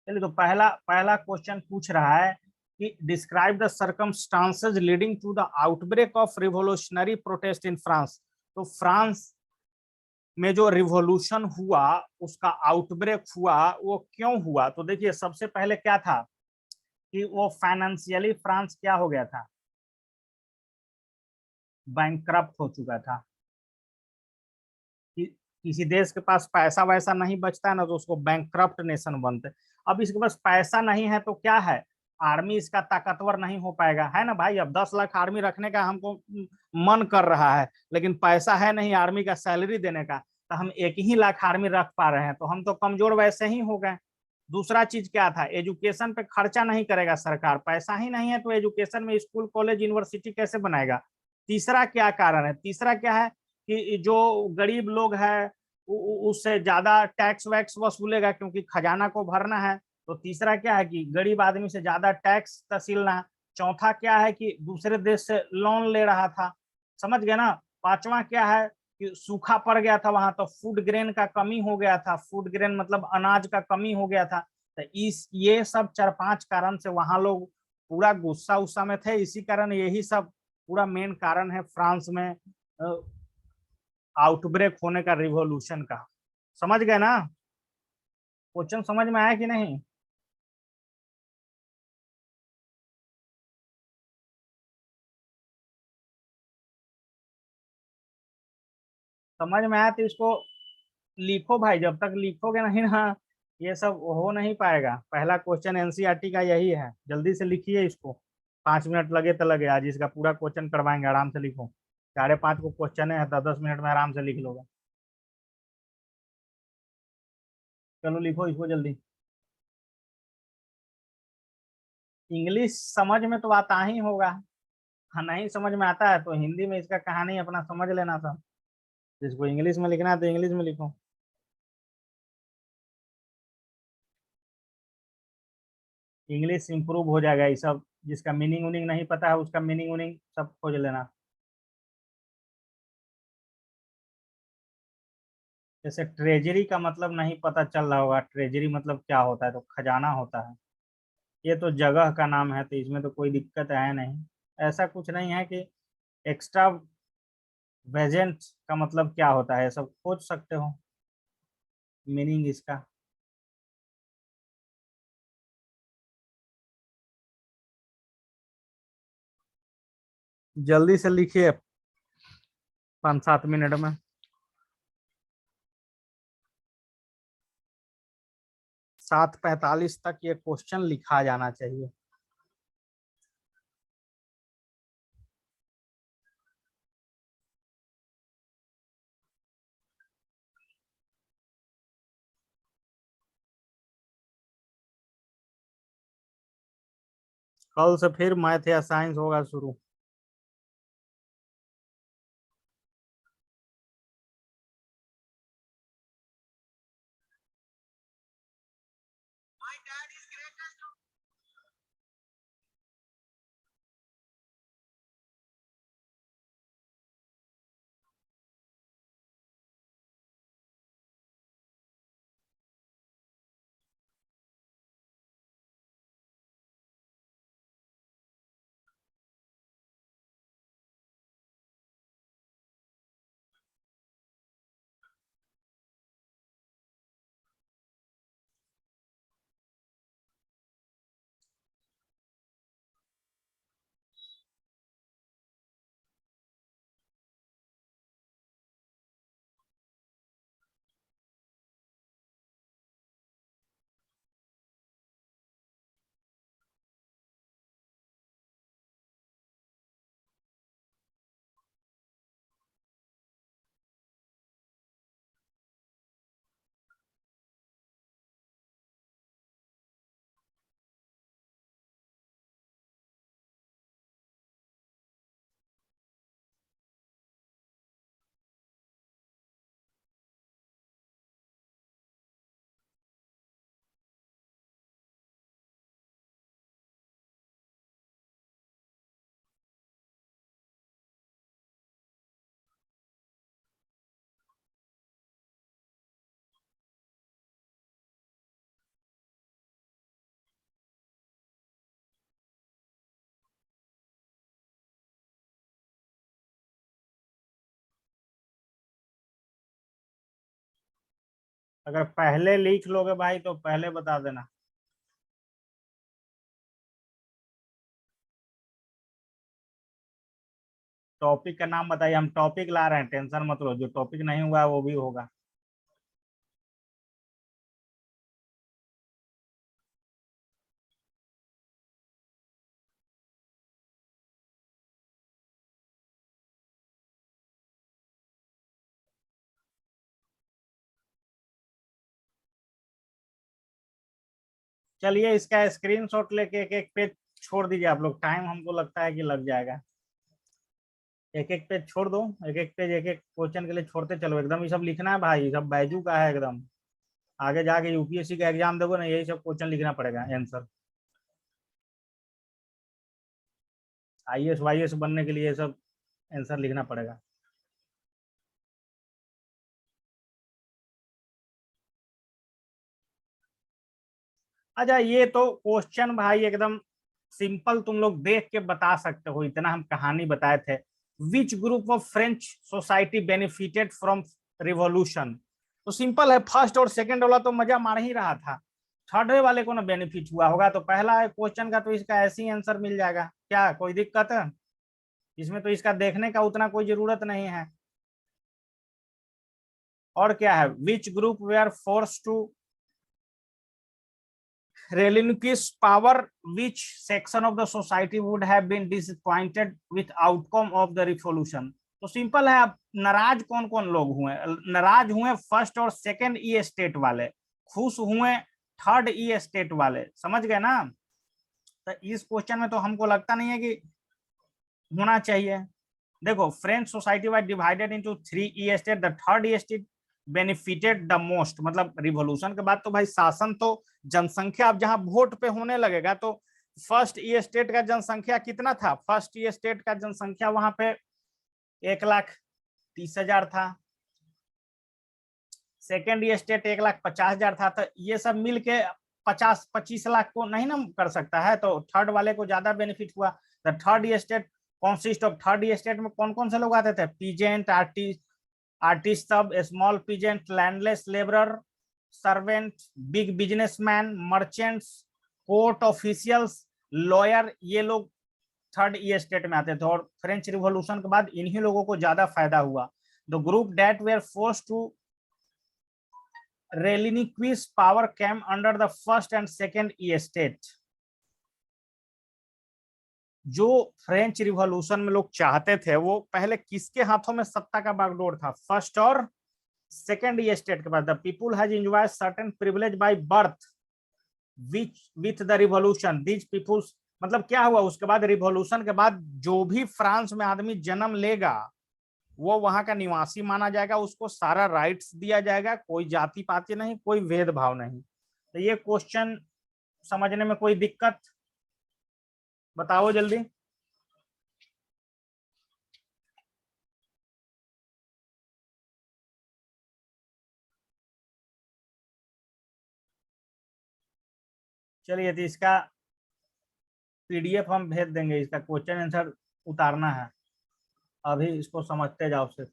चलिए, तो पहला पहला क्वेश्चन पूछ रहा है कि describe the circumstances leading to the outbreak of revolutionary protest in France. तो फ्रांस में जो रिवॉल्यूशन हुआ, उसका आउटब्रेक हुआ, वो क्यों हुआ? तो देखिए, सबसे पहले क्या था कि वो फाइनेंशियली फ्रांस क्या हो गया था, बैंकक्रप्ट हो चुका था। कि किसी देश के पास पैसा वैसा नहीं बचता है ना, तो उसको बैंकक्रप्ट नेशन बनते। अब इसके पास पैसा नहीं है तो क्या है, आर्मी इसका ताकतवर नहीं हो पाएगा, है ना भाई। अब 10 लाख आर्मी रखने का हमको मन कर रहा है, लेकिन पैसा है नहीं आर्मी का सैलरी देने का, तो हम 1 ही लाख आर्मी रख पा रहे हैं, तो हम तो कमजोर वैसे ही हो गए। दूसरा चीज क्या था, एजुकेशन पे खर्चा नहीं करेगा सरकार, पैसा ही नहीं है तो एजुकेशन में स्कूल कॉलेज यूनिवर्सिटी कैसे बनाएगा। तीसरा क्या कारण है, तीसरा क्या है कि जो गरीब लोग है उससे ज्यादा टैक्स वैक्स वसूलेगा, क्योंकि खजाना को भरना है। तो तीसरा क्या है कि गरीब आदमी से ज्यादा टैक्स तसीलना। चौथा क्या है कि दूसरे देश से लोन ले रहा था, समझ गए ना। पांचवा क्या है कि सूखा पड़ गया था वहां, तो फूड ग्रेन का कमी हो गया था, फूड ग्रेन मतलब अनाज का कमी हो गया था। तो इस ये सब 4-5 कारण से वहां लोग पूरा गुस्सा उस्सा में थे। इसी कारण यही सब पूरा मेन कारण है फ्रांस में आउटब्रेक होने का, रिवॉल्यूशन का। समझ गए ना? क्वेश्चन समझ में आया कि नहीं? समझ में आया तो इसको लिखो भाई, जब तक लिखोगे नहीं ना, ये सब हो नहीं पाएगा। पहला क्वेश्चन एनसीईआरटी का यही है, जल्दी से लिखिए इसको। 5 मिनट लगे तो लगे, आज इसका पूरा क्वेश्चन करवाएंगे, आराम से लिखो। 5.5 को क्वेश्चन है, 10-10 मिनट में आराम से लिख लोगे। चलो लिखो इसको जल्दी। इंग्लिश समझ में तो आता ही होगा। हाँ, नहीं समझ में आता है तो हिंदी में इसका कहानी अपना समझ लेना सब। जिसको इंग्लिश में लिखना है तो इंग्लिश में लिखो। इंग्लिश इंप्रूव हो जाएगा, ये सब जिसका मीनिंग उनिंग नहीं पता है उसका मीनिंग उनिंग सब खोज लेना। जैसे ट्रेजरी का मतलब नहीं पता चल रहा होगा, ट्रेजरी मतलब क्या होता है, तो खजाना होता है। ये तो जगह का नाम है, तो इसमें तो कोई दिक्कत है नहीं। ऐसा कुछ नहीं है कि एक्स्ट्रा वेजेंट का मतलब क्या होता है, सब खोज सकते हो मीनिंग इसका। जल्दी से लिखिए, 5-7 मिनट में। 7:45 तक ये क्वेश्चन लिखा जाना चाहिए। कल से फिर मैथ या साइंस होगा शुरू। अगर पहले लिख लोगे भाई तो पहले बता देना। टॉपिक का नाम बताइए, हम टॉपिक ला रहे हैं, टेंशन मत लो, जो टॉपिक नहीं हुआ है वो भी होगा। चलिए इसका स्क्रीनशॉट लेके एक एक पेज छोड़ दीजिए आप लोग, टाइम हमको लगता है कि लग जाएगा। एक एक पेज छोड़ दो, एक एक पेज एक एक क्वेश्चन के लिए छोड़ते चलो, एकदम ये सब लिखना है भाई, सब बैजू का है एकदम। आगे जाके यूपीएससी का एग्जाम दोगे ना, यही सब क्वेश्चन लिखना पड़ेगा, आंसर। आईएएस वाईएएस बनने के लिए ये सब आंसर लिखना पड़ेगा। अच्छा ये तो क्वेश्चन भाई एकदम सिंपल, तुम लोग देख के बता सकते हो, इतना हम कहानी बताए थे। Which group of French society benefited from revolution? तो सिंपल है, फर्स्ट और सेकंड वाला तो मजा मार ही रहा था, थर्ड वाले को ना बेनिफिट हुआ होगा, तो पहला है क्वेश्चन का तो इसका ऐसे ही आंसर मिल जाएगा। क्या कोई दिक्कत है इसमें? तो इसका देखने का उतना कोई जरूरत नहीं है। और क्या है, which group we are forced to relinquish power, which section of the society would have been disappointed with outcome of the revolution? तो सिंपल है, आप नाराज कौन कौन लोग हुए? नाराज हुए फर्स्ट और सेकंड ई स्टेट वाले, खुश हुए थर्ड ई स्टेट वाले, समझ गए ना? तो इस क्वेश्चन में तो हमको लगता नहीं है कि होना चाहिए। देखो, French society was divided into three E state, the third E state benefited the most. मतलब रिवॉल्यूशन के बाद तो भाई शासन तो जनसंख्या अब जहां वोट पे होने लगेगा, तो फर्स्ट ई स्टेट का जनसंख्या कितना था? फर्स्ट ई स्टेट का जनसंख्या वहां पे 1,30,000 था, सेकेंड ई स्टेट 1,50,000 था, तो ये सब मिलके 50-25 लाख को नहीं ना कर सकता है, तो थर्ड वाले को ज्यादा बेनिफिट हुआ। The third E state consist of, third E state में कौन कौन से लोग आते थे? पीजेंट, आर्टिस्ट सब, small peasant, landless labourer, servant, big businessman, merchants, court officials, lawyer, ये लोग थर्ड ई स्टेट में आते थे। और फ्रेंच रिवॉल्यूशन के बाद इन्हीं लोगों को ज्यादा फायदा हुआ। The group that were force to relinquish power came under the first and second e state। जो फ्रेंच रिवॉल्यूशन में लोग चाहते थे, वो पहले किसके हाथों में सत्ता का बागडोर था? फर्स्ट और सेकेंड ई स्टेट के पास। The people has enjoyed certain privilege by birth which with the revolution these peoples. मतलब क्या हुआ उसके बाद? रिवॉल्यूशन के बाद जो भी फ्रांस में आदमी जन्म लेगा वो वहां का निवासी माना जाएगा, उसको सारा राइट्स दिया जाएगा, कोई जाति पाति नहीं, कोई भेदभाव नहीं। तो ये क्वेश्चन समझने में कोई दिक्कत? बताओ जल्दी। चलिए तो इसका पीडीएफ हम भेज देंगे, इसका क्वेश्चन आंसर उतारना है, अभी इसको समझते जाओ सिर्फ।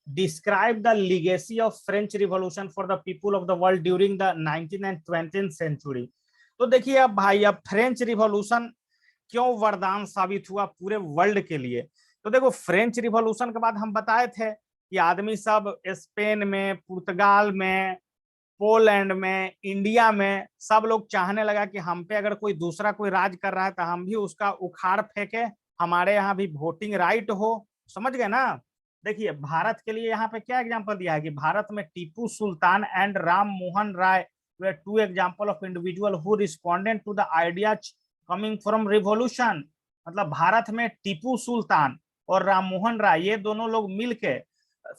Describe the legacy of French Revolution for the people of the world during the 19th and 20th century। तो देखिए अब भाई, अब फ्रेंच रिवॉल्यूशन क्यों वरदान साबित हुआ पूरे वर्ल्ड के लिए? तो देखो, फ्रेंच रिवॉल्यूशन के बाद हम बताए थे कि आदमी सब स्पेन में, पुर्तगाल में, पोलैंड में, इंडिया में, सब लोग चाहने लगा कि हम पे अगर कोई दूसरा कोई राज कर रहा है तो हम भी उसका उखाड़ फेंके, हमारे यहाँ भी वोटिंग राइट हो। समझ गए ना? देखिए भारत के लिए यहाँ पे क्या एग्जांपल दिया है कि भारत में Tipu Sultan and Ram Mohan Roy were two example of individual who responded to the ideas coming from revolution। मतलब भारत में टीपू सुल्तान और राम मोहन राय, ये दोनों लोग मिलके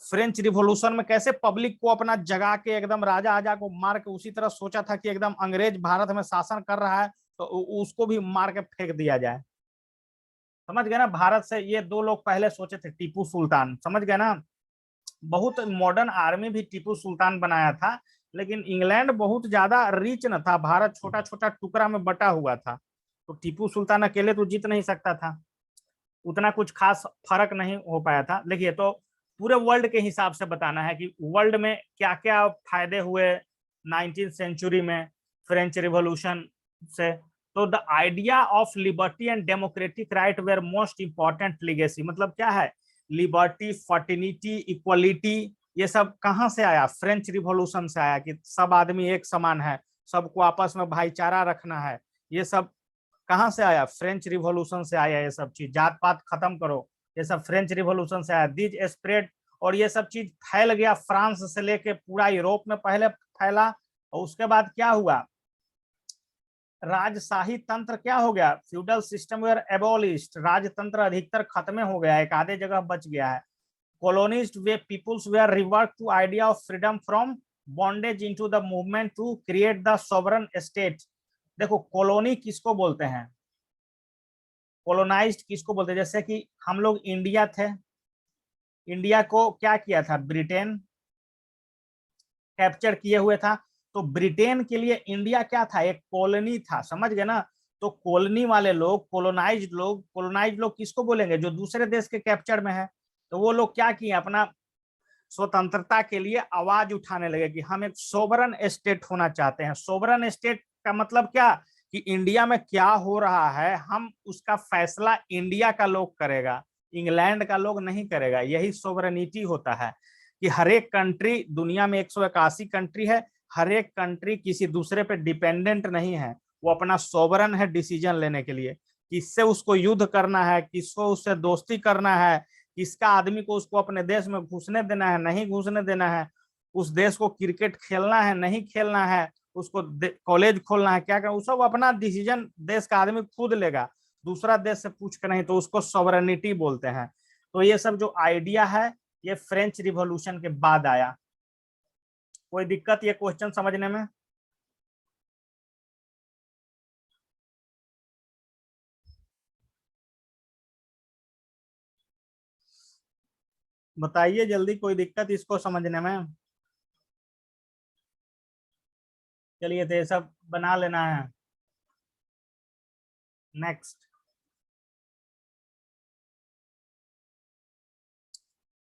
फ्रेंच रिवॉल्यूशन में कैसे पब्लिक को अपना जगा के एकदम राजा आजा को मार के, उसी तरह सोचा था कि एकदम अंग्रेज भारत में शासन कर रहा है तो उसको भी मार के फेंक दिया जाए। समझ गए ना? भारत से ये दो लोग पहले सोचे थे, टीपू सुल्तान, समझ गए ना? बहुत मॉडर्न आर्मी भी टीपू सुल्तान बनाया था, लेकिन इंग्लैंड बहुत ज्यादा रिच न था, भारत छोटा छोटा टुकड़ा में बटा हुआ था, तो टीपू सुल्तान अकेले तो जीत नहीं सकता था, उतना कुछ खास फर्क नहीं हो पाया था। देखिए, तो पूरे वर्ल्ड के हिसाब से बताना है कि वर्ल्ड में क्या क्या फायदे हुए 19th सेंचुरी में फ्रेंच रिवॉल्यूशन से। तो the idea of liberty and democratic right were most important legacy. मतलब क्या है, लिबर्टी, फर्टिनिटी, इक्वलिटी, ये सब कहाँ से आया? फ्रेंच रिवॉल्यूशन से आया, कि सब आदमी एक समान है, सबको आपस में भाईचारा रखना है। ये सब कहाँ से आया? फ्रेंच रिवॉल्यूशन से आया। ये सब चीज, जात पात खत्म करो, ये सब फ्रेंच रिवॉल्यूशन से आया। दिज स्प्रेड, और ये सब चीज फैल गया फ्रांस से लेके पूरा यूरोप में पहले फैला, और उसके बाद क्या हुआ, राजशाही तंत्र क्या हो गया, फ्यूडल सिस्टम वेयर एबोलिश्ड, राजतंत्र अधिकतर खत्म हो गया, एक आधे जगह बच गया है। कॉलोनिस्ट वे peoples were revert to idea of freedom from bondage into the movement to create the sovereign state. देखो, कॉलोनी किसको बोलते हैं, कोलोनाइज्ड किसको बोलते हैं? जैसे कि हम लोग इंडिया थे, इंडिया को क्या किया था, ब्रिटेन कैप्चर किए हुए था। तो ब्रिटेन के लिए इंडिया क्या था, एक कॉलोनी था, समझ गए ना? तो कॉलोनी वाले लोग, कोलोनाइज्ड लोग किसको बोलेंगे, जो दूसरे देश के कैप्चर में है। तो वो लोग क्या किए, अपना स्वतंत्रता के लिए आवाज उठाने लगे कि हम एक सोवरन स्टेट होना चाहते हैं। सोवरन स्टेट का मतलब क्या, कि इंडिया में क्या हो रहा है, हम उसका फैसला इंडिया का लोग करेगा, इंग्लैंड का लोग नहीं करेगा। यही सोवरेनिटी होता है, कि हर एक कंट्री, दुनिया में 181 कंट्री है, हर एक कंट्री किसी दूसरे पे डिपेंडेंट नहीं है, वो अपना सोवरन है डिसीजन लेने के लिए, किससे उसको युद्ध करना है, किसको उससे दोस्ती करना है, किसका आदमी को उसको अपने देश में घुसने देना है, नहीं घुसने देना है, उस देश को क्रिकेट खेलना है, नहीं खेलना है, उसको कॉलेज खोलना है, क्या करना, वो सब अपना डिसीजन देश का आदमी खुद लेगा, दूसरा देश से पूछ कर नहीं। तो उसको सॉवरेनिटी बोलते हैं। तो ये सब जो आइडिया है, ये फ्रेंच रिवॉल्यूशन के बाद आया। कोई दिक्कत ये क्वेश्चन समझने में? बताइए जल्दी, कोई दिक्कत इसको समझने में? चलिए, तो ये सब बना लेना है। नेक्स्ट,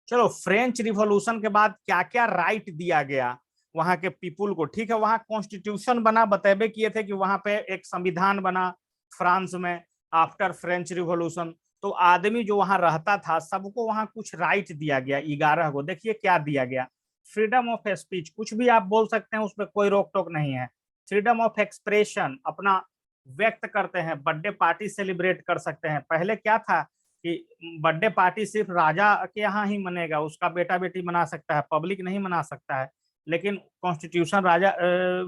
चलो, फ्रेंच रिवॉल्यूशन के बाद क्या क्या राइट दिया गया वहां के पीपुल को, ठीक है? वहां कॉन्स्टिट्यूशन बना, बतेबे किए थे कि वहां पे एक संविधान बना फ्रांस में आफ्टर फ्रेंच रिवॉल्यूशन। तो आदमी जो वहां रहता था, सबको वहां कुछ राइट दिया गया, 11 को। देखिए क्या दिया गया, फ्रीडम ऑफ स्पीच, कुछ भी आप बोल सकते हैं, उसमें कोई रोक टोक नहीं है। फ्रीडम ऑफ एक्सप्रेशन, अपना व्यक्त करते हैं, बर्थडे पार्टी सेलिब्रेट कर सकते हैं। पहले क्या था कि बर्थडे पार्टी सिर्फ राजा के यहाँ ही मनेगा, उसका बेटा बेटी मना सकता है, पब्लिक नहीं मना सकता है। लेकिन कॉन्स्टिट्यूशन राजा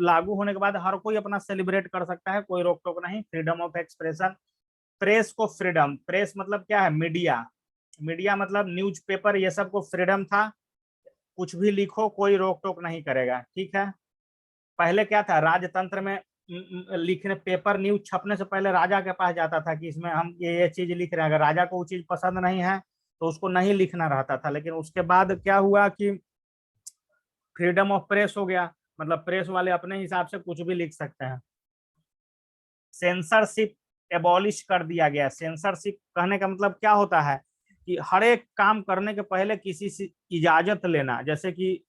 लागू होने के बाद हर कोई अपना सेलिब्रेट कर सकता है, कोई रोक टोक नहीं। Freedom of expression. प्रेस को फ्रीडम, प्रेस मतलब क्या है, मीडिया, मीडिया मतलब न्यूज़पेपर, ये सब को फ्रीडम था, कुछ भी लिखो, कोई रोक टोक नहीं करेगा, ठीक है? पहले क्या था, राजतंत्र में लिखने, पेपर न्यूज छपने से पहले राजा के पास जाता था कि इसमें हम ये चीज लिख रहे हैं, अगर राजा को वो चीज पसंद नहीं है तो उसको नहीं लिखना रहता था। लेकिन उसके बाद क्या हुआ कि फ्रीडम ऑफ प्रेस हो गया, मतलब प्रेस वाले अपने हिसाब से कुछ भी लिख सकते हैं। सेंसरशिप एबॉलिश कर दिया गया। सेंसरशिप कहने का मतलब क्या होता है, कि हर एक काम करने के पहले किसी से इजाजत लेना, जैसे कि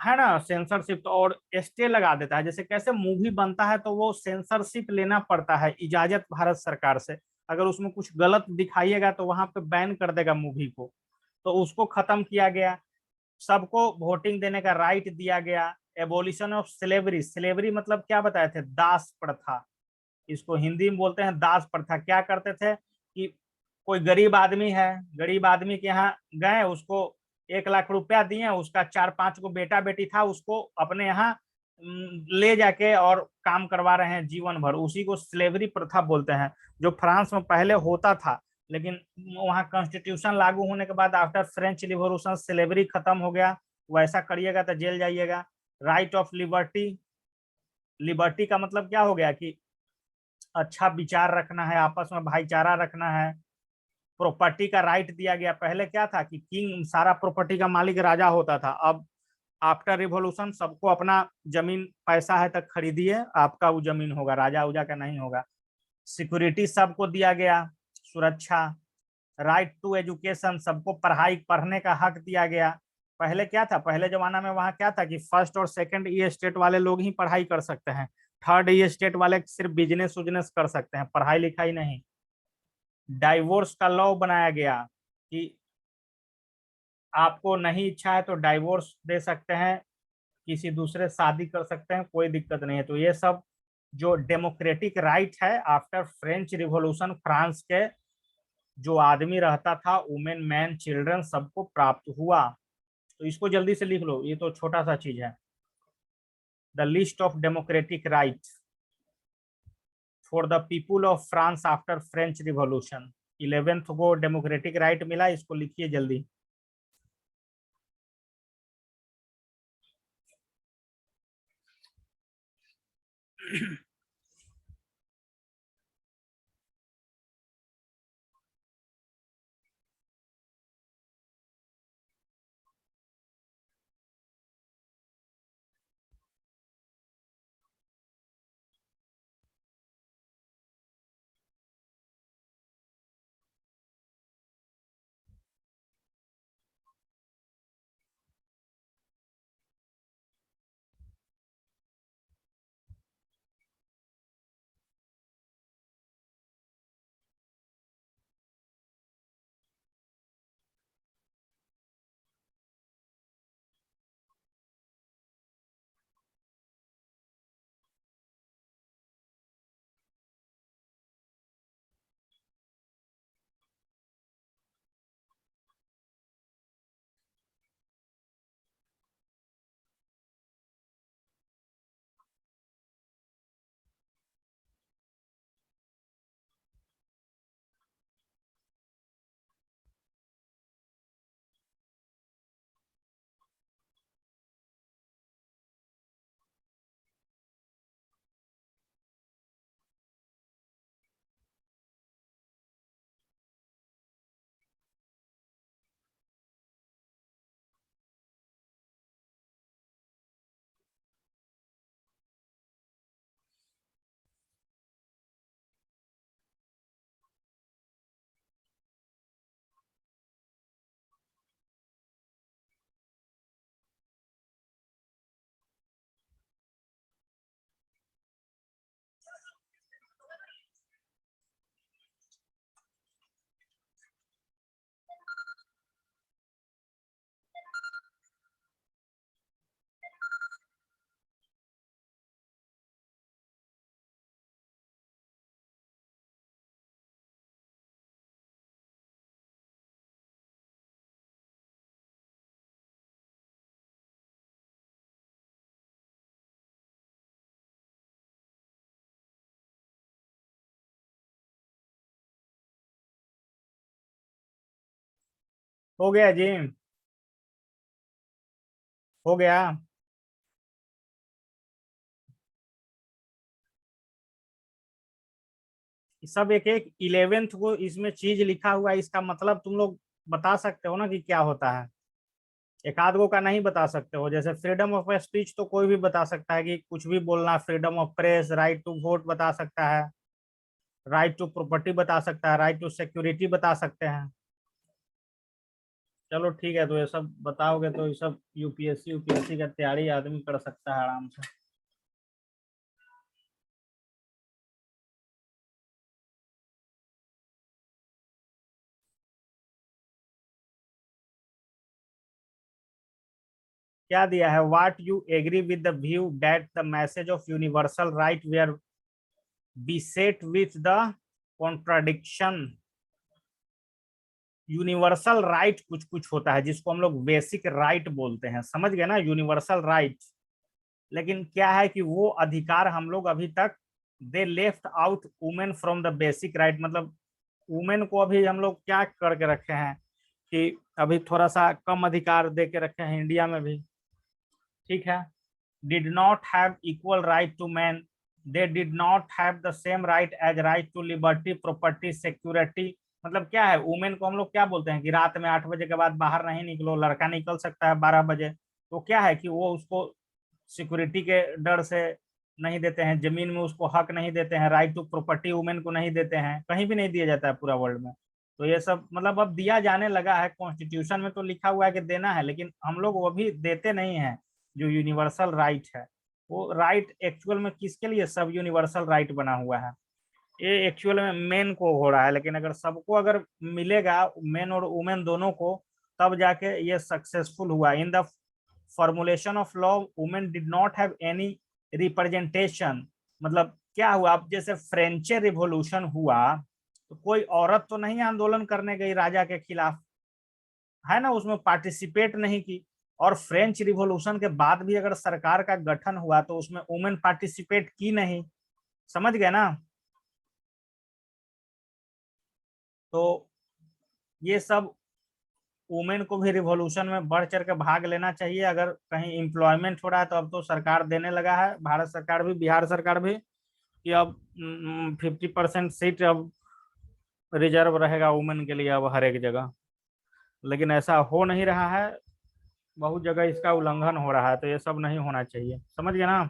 है ना सेंसरशिप, तो और स्टे लगा देता है। जैसे कैसे मूवी बनता है तो वो सेंसरशिप लेना पड़ता है, इजाजत भारत सरकार से। अगर उसमें कुछ गलत दिखाइएगा तो वहां पे बैन कर देगा मूवी को, तो उसको खत्म किया गया। सबको वोटिंग देने का राइट दिया गया। एबोलिशन ऑफ स्लेवरी, स्लेवरी मतलब क्या बताए थे, दास प्रथा, इसको हिंदी में बोलते हैं दास प्रथा। क्या करते थे कि कोई गरीब आदमी है, गरीब आदमी के यहाँ गए, उसको 1 लाख रुपया दिए, उसका 4-5 को बेटा बेटी था, उसको अपने यहाँ ले जाके और काम करवा रहे हैं जीवन भर, उसी को स्लेवरी प्रथा बोलते हैं, जो फ्रांस में पहले होता था। लेकिन वहाँ कॉन्स्टिट्यूशन लागू होने के बाद आफ्टर फ्रेंच रिवॉल्यूशन स्लेवरी खत्म हो गया। वैसा करिएगा तो जेल जाइएगा। राइट ऑफ लिबर्टी, लिबर्टी का मतलब क्या हो गया, कि अच्छा विचार रखना है, आपस में भाईचारा रखना है। प्रॉपर्टी का राइट दिया गया। पहले क्या था कि किंग सारा प्रॉपर्टी का मालिक राजा होता था, अब आफ्टर रिवॉल्यूशन सबको अपना जमीन पैसा है तक खरीदिए, आपका वो जमीन होगा, राजा उजा का नहीं होगा। सिक्योरिटी सबको दिया गया, सुरक्षा। राइट टू एजुकेशन, सबको पढ़ाई पढ़ने का हक दिया गया। पहले क्या था, पहले जमाना में वहां क्या था कि फर्स्ट और सेकंड ई स्टेट वाले लोग ही पढ़ाई कर सकते हैं, थर्ड ई स्टेट वाले सिर्फ बिजनेस उजनेस कर सकते हैं, पढ़ाई लिखाई नहीं। डाइवोर्स का लॉ बनाया गया कि आपको नहीं इच्छा है तो डाइवोर्स दे सकते हैं, किसी दूसरे शादी कर सकते हैं, कोई दिक्कत नहीं है। तो ये सब जो डेमोक्रेटिक राइट है आफ्टर फ्रेंच रिवॉल्यूशन, फ्रांस के जो आदमी रहता था, वुमेन मैन चिल्ड्रन सबको प्राप्त हुआ। तो इसको जल्दी से लिख लो, ये तो छोटा सा चीज है। The list of democratic right for the people of France after French revolution. 11th को डेमोक्रेटिक राइट मिला, इसको लिखिए जल्दी। हो गया जी, हो गया। सब एक एक 11th को इसमें चीज लिखा हुआ है, इसका मतलब तुम लोग बता सकते हो ना कि क्या होता है। एक आध गो का नहीं बता सकते हो, जैसे फ्रीडम ऑफ स्पीच तो कोई भी बता सकता है कि कुछ भी बोलना, freedom of press, right to vote बता सकता है, राइट टू प्रॉपर्टी बता सकता है, राइट टू सिक्योरिटी बता सकते हैं। चलो ठीक है, तो ये सब बताओगे तो ये सब यूपीएससी यूपीएससी का तैयारी आदमी कर सकता है आराम से। क्या दिया है, what you agree with the view that the message of universal right were beset with the contradiction। Universal right कुछ कुछ होता है जिसको हम लोग बेसिक राइट बोलते हैं, समझ गए ना, यूनिवर्सल राइट। लेकिन क्या है कि वो अधिकार हम लोग अभी तक, they left out women from the basic right, मतलब वुमेन को अभी हम लोग क्या करके रखे हैं कि अभी थोड़ा सा कम अधिकार दे के रखे हैं इंडिया में भी। ठीक है, did not have equal right to man, they did not have the same right as right to liberty property security. मतलब क्या है, वुमेन को हम लोग क्या बोलते हैं कि रात में 8 बजे के बाद बाहर नहीं निकलो, लड़का निकल सकता है 12 बजे। तो क्या है कि वो उसको सिक्योरिटी के डर से नहीं देते हैं, जमीन में उसको हक नहीं देते हैं, राइट टू प्रॉपर्टी वुमेन को नहीं देते हैं, कहीं भी नहीं दिया जाता है पूरा वर्ल्ड में। तो ये सब मतलब अब दिया जाने लगा है, कॉन्स्टिट्यूशन में तो लिखा हुआ है कि देना है, लेकिन हम लोग वो भी देते नहीं हैं। जो यूनिवर्सल राइट है, वो राइट एक्चुअल में किसके लिए सब यूनिवर्सल राइट बना हुआ है? ये एक्चुअल में मेन को हो रहा है, लेकिन अगर सबको अगर मिलेगा, मेन और वुमेन दोनों को, तब जाके ये सक्सेसफुल हुआ। In the formulation of law women did not have any representation. मतलब क्या हुआ, अब जैसे फ्रेंच रिवॉल्यूशन हुआ तो कोई औरत तो नहीं आंदोलन करने गई राजा के खिलाफ, है ना, उसमें पार्टिसिपेट नहीं की। और फ्रेंच रिवॉल्यूशन के बाद भी अगर सरकार का गठन हुआ तो उसमें वुमेन पार्टिसिपेट की नहीं। समझ गए ना? तो ये सब वुमेन को भी रिवॉल्यूशन में बढ़ चढ़ के भाग लेना चाहिए। अगर कहीं एम्प्लॉयमेंट हो रहा है तो अब तो सरकार देने लगा है, भारत सरकार भी, बिहार सरकार भी, कि अब 50% सीट अब रिजर्व रहेगा वुमेन के लिए अब हर एक जगह। लेकिन ऐसा हो नहीं रहा है, बहुत जगह इसका उल्लंघन हो रहा है, तो ये सब नहीं होना चाहिए। समझ गए ना?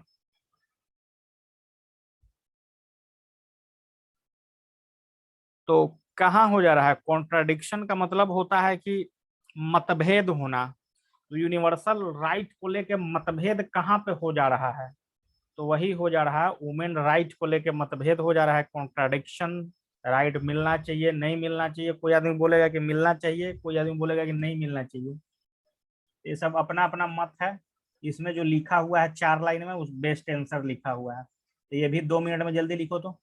तो कहाँ हो जा रहा है कॉन्ट्राडिक्शन? का मतलब होता है कि मतभेद होना। तो यूनिवर्सल राइट को लेके मतभेद कहाँ पे हो जा रहा है? तो वही हो जा रहा है, वुमेन राइट को लेके मतभेद हो जा रहा है, कॉन्ट्राडिक्शन। राइट मिलना चाहिए, नहीं मिलना चाहिए, कोई आदमी बोलेगा कि मिलना चाहिए, कोई आदमी बोलेगा कि नहीं मिलना चाहिए। ये सब अपना अपना मत है। इसमें जो लिखा हुआ है 4 लाइन में, उस बेस्ट आंसर लिखा हुआ है। तो ये भी 2 मिनट में जल्दी लिखो तो।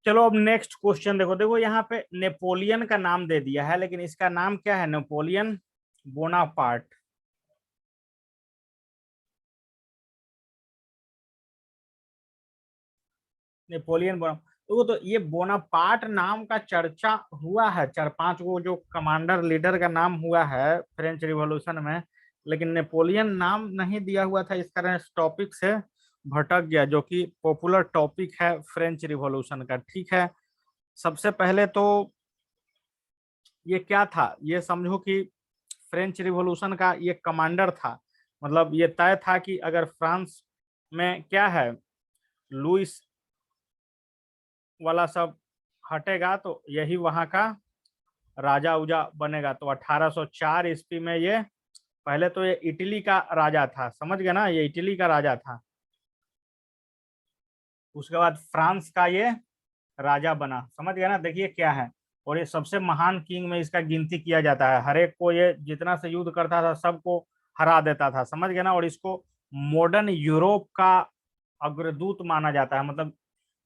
चलो अब नेक्स्ट क्वेश्चन देखो। देखो यहाँ पे नेपोलियन का नाम दे दिया है, लेकिन इसका नाम क्या है? Napoleon Bonaparte. नेपोलियन तो वो तो ये बोनापार्ट नाम का चर्चा हुआ है, 4-5 वो जो कमांडर लीडर का नाम हुआ है फ्रेंच रिवॉल्यूशन में, लेकिन नेपोलियन नाम नहीं दिया हुआ था। इस कारण इस टॉपिक से भटक गया, जो कि पॉपुलर टॉपिक है फ्रेंच रिवॉल्यूशन का। ठीक है, सबसे पहले तो ये क्या था, ये समझो कि फ्रेंच रिवॉल्यूशन का ये कमांडर था। मतलब ये तय था कि अगर फ्रांस में क्या है, लुइस वाला सब हटेगा तो यही वहां का राजा उजा बनेगा। तो 1804 ईस्वी में ये, पहले तो ये इटली का राजा था, समझ गए ना, ये इटली का राजा था। उसके बाद फ्रांस का ये राजा बना, समझ गया ना। देखिए क्या है, और ये सबसे महान किंग में इसका गिनती किया जाता है। हर एक को ये जितना से युद्ध करता था सबको हरा देता था, समझ गया ना। और इसको मॉडर्न यूरोप का अग्रदूत माना जाता है। मतलब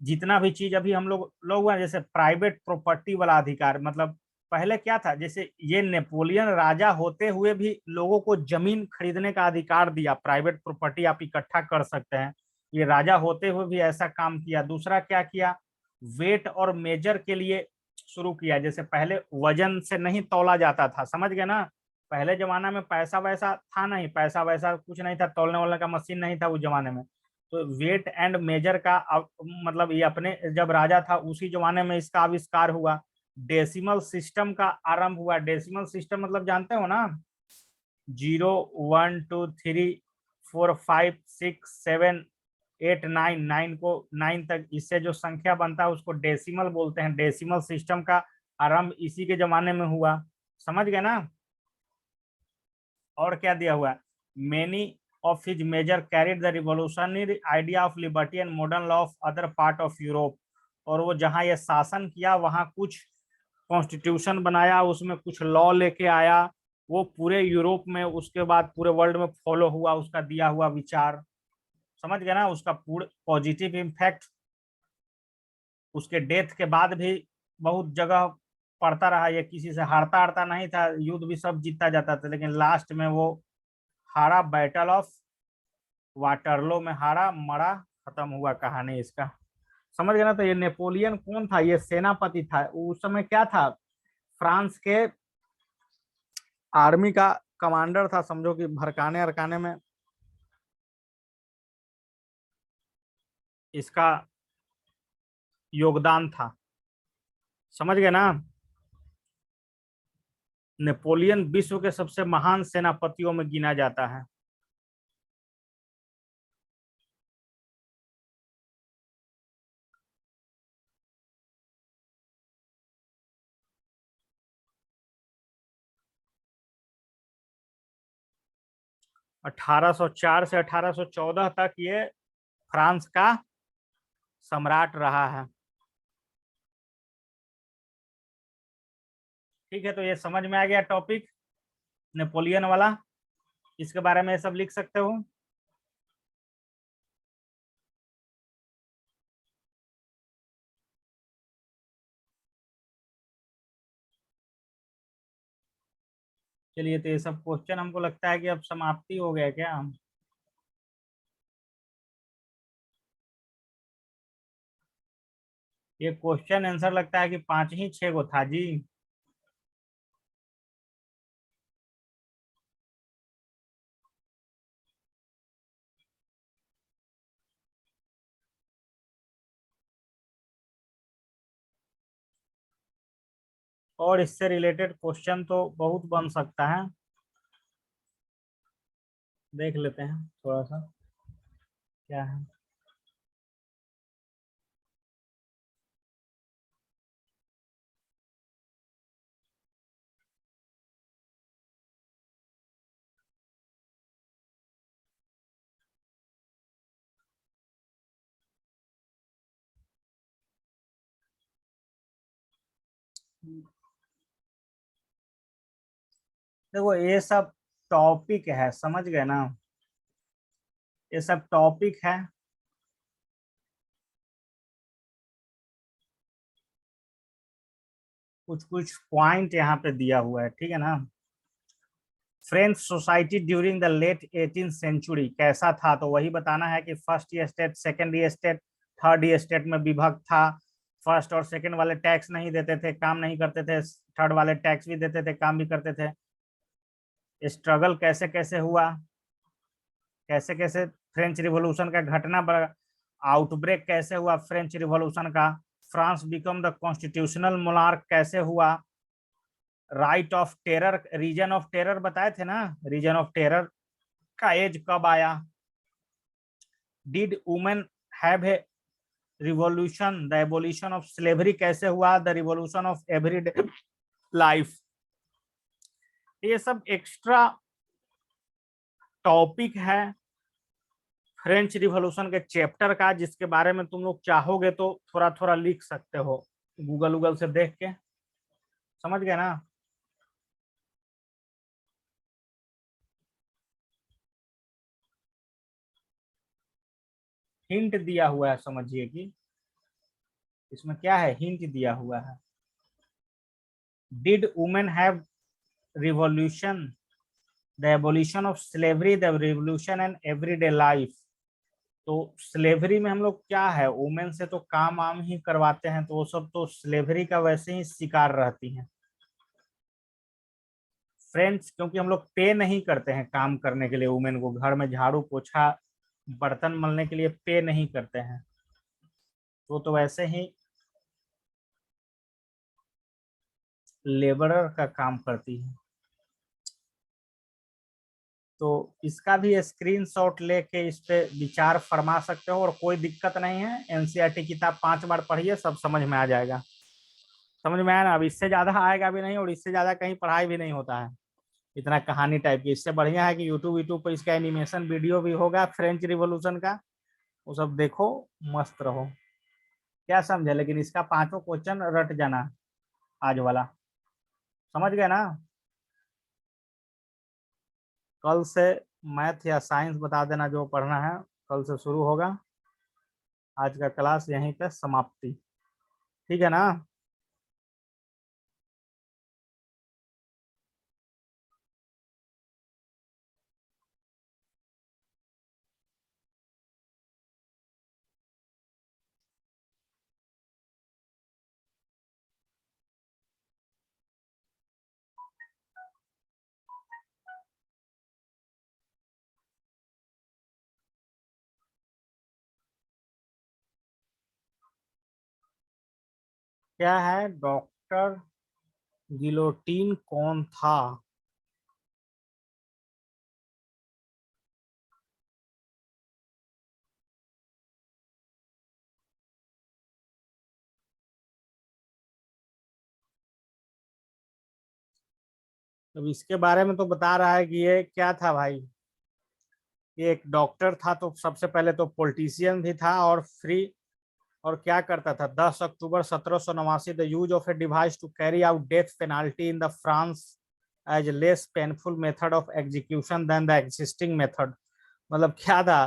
जितना भी चीज अभी हम लोग हुआ, जैसे प्राइवेट प्रॉपर्टी वाला अधिकार, मतलब पहले क्या था, जैसे ये नेपोलियन राजा होते हुए भी लोगों को जमीन खरीदने का अधिकार दिया, प्राइवेट प्रॉपर्टी आप इकट्ठा कर सकते हैं। ये राजा होते हुए भी ऐसा काम किया। दूसरा क्या किया, वेट और मेजर के लिए शुरू किया। जैसे पहले वजन से नहीं तौला जाता था, समझ गए ना। पहले जमाना में पैसा वैसा था नहीं, पैसा वैसा कुछ नहीं था, तौलने वाले का मशीन नहीं था उस जमाने में। तो वेट एंड मेजर का मतलब ये अपने जब राजा था उसी जमाने में इसका आविष्कार हुआ। डेसिमल सिस्टम का आरंभ हुआ। डेसिमल सिस्टम मतलब जानते हो ना, 0, 1, 2, 3, 4, 5, 6, 7, 8, 9 को 9 तक इससे जो संख्या बनता है उसको डेसिमल बोलते हैं। डेसिमल सिस्टम का आरंभ इसी के जमाने में हुआ, समझ गए ना। और क्या दिया हुआ, many of his major carried the revolutionary idea of liberty and modern law of other part of Europe. और वो जहाँ ये शासन किया वहाँ कुछ कॉन्स्टिट्यूशन बनाया, उसमें कुछ लॉ लेके आया, वो पूरे यूरोप में उसके बाद पूरे वर्ल्ड में फॉलो हुआ उसका दिया हुआ विचार, समझ गए ना। उसका पूरे पॉजिटिव इम्पैक्ट उसके डेथ के बाद भी बहुत जगह पड़ता रहा। ये किसी से हारता हारता नहीं था, युद्ध भी सब जीता जाता था, लेकिन लास्ट में वो हारा। बैटल ऑफ वाटरलो में हारा, मरा, खत्म हुआ कहानी इसका, समझ गए ना। तो ये नेपोलियन कौन था, ये सेनापति था। उस समय क्या था, फ्रांस के आर्मी का कमांडर था, समझो कि भड़काने अड़काने में इसका योगदान था, समझ गए ना। नेपोलियन विश्व के सबसे महान सेनापतियों में गिना जाता है। अठारह सौ चार से 1814 तक ये फ्रांस का सम्राट रहा है। ठीक है, तो ये समझ में आ गया टॉपिक नेपोलियन वाला। इसके बारे में सब लिख सकते हो। चलिए, तो ये सब क्वेश्चन हमको लगता है कि अब समाप्ति हो गया क्या। ये क्वेश्चन आंसर लगता है कि 5 ही 6 गो था जी। और इससे रिलेटेड क्वेश्चन तो बहुत बन सकता है, देख लेते हैं थोड़ा सा क्या है। देखो ये सब टॉपिक है, समझ गए ना, ये सब टॉपिक है। कुछ कुछ पॉइंट यहाँ पे दिया हुआ है, ठीक है ना। French society during the late 18th century कैसा था, तो वही बताना है कि first state, second state, third state में विभक्त था। फर्स्ट और सेकंड वाले टैक्स नहीं देते थे, काम नहीं करते थे, थर्ड वाले टैक्स भी देते थे, काम भी करते थे। स्ट्रगल कैसे कैसे हुआ, कैसे कैसे फ्रेंच रिवॉल्यूशन का घटना, आउटब्रेक कैसे हुआ फ्रेंच रिवॉल्यूशन का, France become the constitutional monarch कैसे हुआ, right of terror, reign of terror बताए थे ना, रीजन ऑफ टेरर का एज कब आया, did women have a revolution, the abolition of slavery कैसे हुआ, the revolution of everyday life. ये सब एक्स्ट्रा टॉपिक है फ्रेंच रिवॉल्यूशन के चैप्टर का, जिसके बारे में तुम लोग चाहोगे तो थोड़ा थोड़ा लिख सकते हो, गूगल से देख के। समझ गए ना। हिंट दिया हुआ है, समझिए कि इसमें क्या है, हिंट दिया हुआ है। Did women have revolution, the abolition of slavery, the revolution and everyday life. तो स्लेवरी में हम लोग क्या है, वुमेन से तो काम आम ही करवाते हैं, तो वो सब तो स्लेवरी का वैसे ही शिकार रहती हैं। फ्रेंड्स, क्योंकि हम लोग पे नहीं करते हैं काम करने के लिए, वुमेन को घर में झाड़ू पोछा बर्तन मलने के लिए पे नहीं करते हैं, तो वैसे ही लेबरर का काम करती है। तो इसका भी स्क्रीनशॉट लेके इस पे विचार फरमा सकते हो, और कोई दिक्कत नहीं है, एनसीईआरटी किताब 5 बार पढ़िए, सब समझ में आ जाएगा। समझ में आया ना। अब इससे ज्यादा आएगा भी नहीं, और इससे ज्यादा कहीं पढ़ाई भी नहीं होता है इतना कहानी टाइप की। इससे बढ़िया है कि यूट्यूब पर इसका एनिमेशन वीडियो भी होगा फ्रेंच रिवॉल्यूशन का, वो सब देखो, मस्त रहो। क्या समझे, लेकिन इसका 5 क्वेश्चन रट जाना आज वाला। समझ गए ना। कल से मैथ या साइंस बता देना जो पढ़ना है, कल से शुरू होगा। आज का क्लास यहीं पे समाप्ति। ठीक है ना। क्या है, डॉक्टर गिलोटीन कौन था। अब इसके बारे में तो बता रहा है कि ये क्या था भाई, ये एक डॉक्टर था, तो सबसे पहले तो पॉलिटिशियन भी था और फ्री, और क्या करता था, 10 October 1789 the use of a device to carry out death penalty in the France as less painful method of execution than the existing method. मतलब क्या था,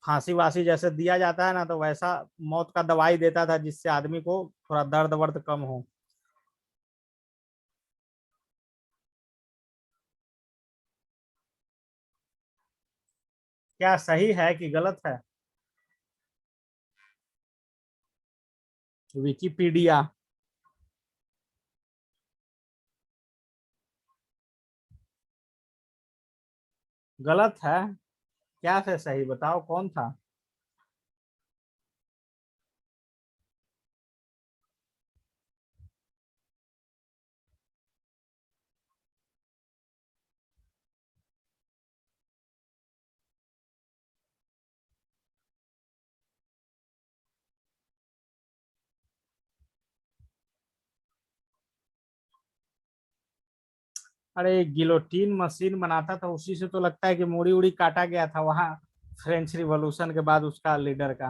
फांसी वासी जैसे दिया जाता है ना, तो वैसा मौत का दवाई देता था, जिससे आदमी को थोड़ा दर्द वर्द कम हो। क्या सही है कि गलत है। विकिपीडिया। गलत है। क्या से सही बताओ, कौन था। अरे गिलोटीन मशीन बनाता था, उसी से तो लगता है कि मूड़ी उड़ी काटा गया था वहां फ्रेंच रिवॉल्यूशन के बाद उसका लीडर का।